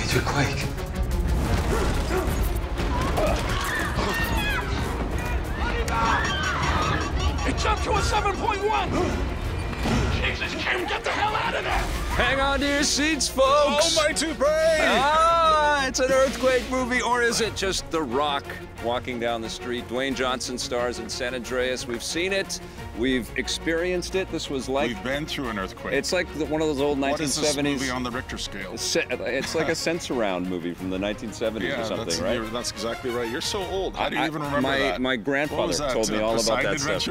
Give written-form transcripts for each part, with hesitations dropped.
Major quake. It jumped to a 7.1! Jesus, Kim, get the hell out of there! Hang on to your seats, folks! Oh, my toupee! Ah, it's an earthquake movie, or is it just The Rock walking down the street? Dwayne Johnson stars in San Andreas. We've seen it. We've experienced it. This was like... We've been through an earthquake. It's like one of those old 1970s... What is this movie on the Richter scale? It's like a sense-around movie from the 1970s or something, right? That's exactly right. You're so old. How do you even remember that? My grandfather told me all about that stuff.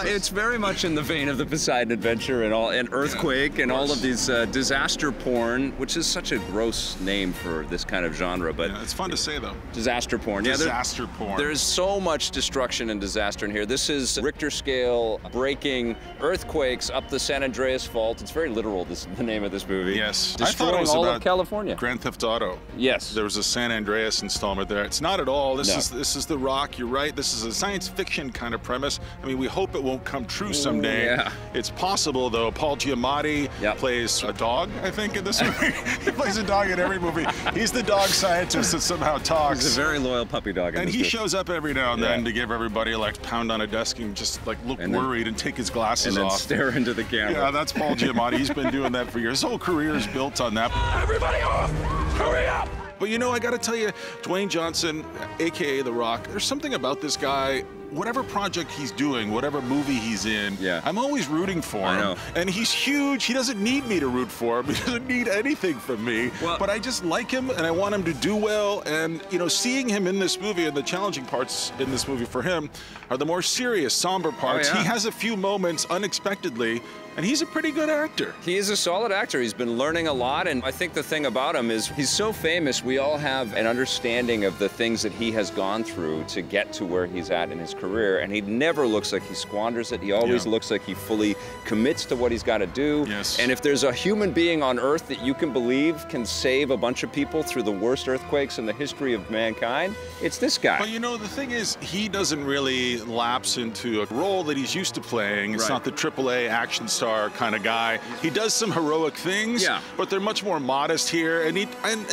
It's very much in the vein of the Poseidon Adventure and Earthquake and all of these disaster porn, which is such a gross name for this kind of genre, but it's fun to say though. Disaster porn. Disaster porn. There's so much destruction and disaster in here. This is Richter scale breaking earthquakes up the San Andreas fault. It's very literal. This the name of this movie. Yes, destroying I thought it was all about of California. Grand Theft Auto. Yes, there was a San Andreas installment there. It's not at all. This is The Rock. You're right. This is a science fiction kind of premise. I mean, we hope it won't come true someday. Yeah. It's possible though. Paul Giamatti plays a dog, I think, in this movie. He plays a dog in every movie. He's the dog scientist that somehow talks. He's a very loyal puppy dog. And he shows up every now and then to give everybody like pound on a desk and just like look worried and take his glasses off. And then stare into the camera. Yeah, that's Paul Giamatti. He's been doing that for years. His whole career is built on that. Everybody off! Hurry up! But you know, I gotta tell you, Dwayne Johnson, AKA The Rock, there's something about this guy. Whatever project he's doing, whatever movie he's in, I'm always rooting for him. I know. And he's huge. He doesn't need me to root for him. He doesn't need anything from me. Well, but I just like him, and I want him to do well. And, you know, seeing him in this movie, and the challenging parts in this movie for him are the more serious, somber parts. Oh, yeah. He has a few moments unexpectedly, and he's a pretty good actor. He is a solid actor. He's been learning a lot, and I think the thing about him is he's so famous, we all have an understanding of the things that he has gone through to get to where he's at in his career, and he never looks like he squanders it. He always looks like he fully commits to what he's got to do. Yes. And if there's a human being on Earth that you can believe can save a bunch of people through the worst earthquakes in the history of mankind, it's this guy. But you know, the thing is, he doesn't really lapse into a role that he's used to playing. It's not the AAA action star kind of guy. He does some heroic things, but they're much more modest here. And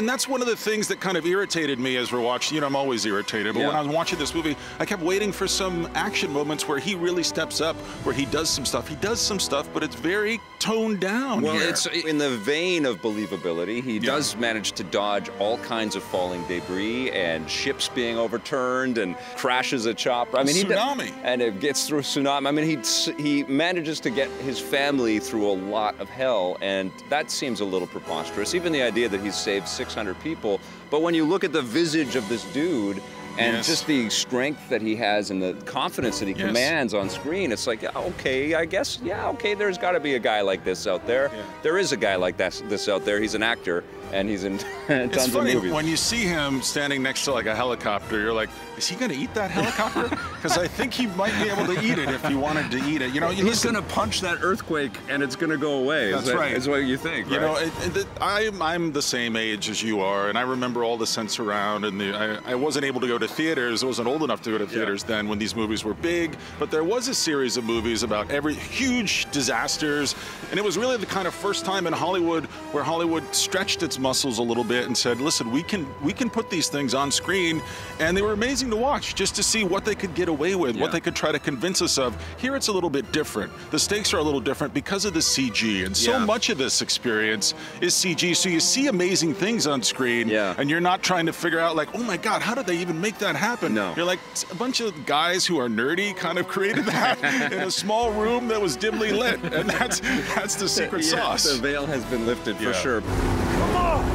that's one of the things that kind of irritated me as we're watching. You know, I'm always irritated, but when I was watching this movie, I kept waiting for some action moments where he really steps up, where he does some stuff. He does some stuff, but it's very toned down. Well, here. it's in the vein of believability. He does manage to dodge all kinds of falling debris and ships being overturned and crashes a chopper. I mean, tsunami. And it gets through a tsunami. I mean, he manages to get his family through a lot of hell, and that seems a little preposterous. Even the idea that he's saved 600 people. But when you look at the visage of this dude, and just the strength that he has and the confidence that he commands on screen, it's like, okay, I guess, okay, there's got to be a guy like this out there. There is a guy like this out there. He's an actor, and he's in tons It's funny, of movies. when you see him standing next to like a helicopter, you're like, is he going to eat that helicopter? Because I think he might be able to eat it if he wanted to eat it. You know, he's going to punch that earthquake, and it's going to go away. That's right. That's what you think, You right? know, I'm the same age as you are, and I remember all the sense around, and I wasn't able to go to theaters. I wasn't old enough to go to theaters then when these movies were big, but there was a series of movies about huge disasters, and it was really the kind of first time in Hollywood where Hollywood stretched its muscles a little bit and said, listen, we can put these things on screen, and they were amazing to watch just to see what they could get away with, what they could try to convince us of. Here it's a little bit different. The stakes are a little different because of the CG, and so much of this experience is CG, so you see amazing things on screen, and you're not trying to figure out like, oh my God, how did they even make that happen? No. You're like, a bunch of guys who are nerdy kind of created that in a small room that was dimly lit, and that's the secret sauce. The veil has been lifted for sure. Come on!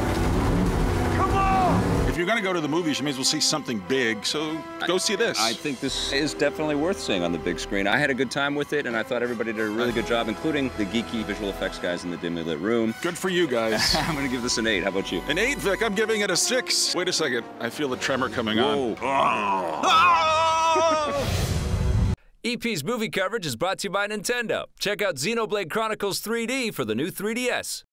Come on! If you're going to go to the movies, you may as well see something big, so go see this. I think this is definitely worth seeing on the big screen. I had a good time with it, and I thought everybody did a really good job, including the geeky visual effects guys in the dimly lit room. Good for you guys. I'm going to give this an 8. How about you? An 8, Vic. I'm giving it a 6. Wait a second. I feel a tremor coming on. EP's movie coverage is brought to you by Nintendo. Check out Xenoblade Chronicles 3D for the new 3DS.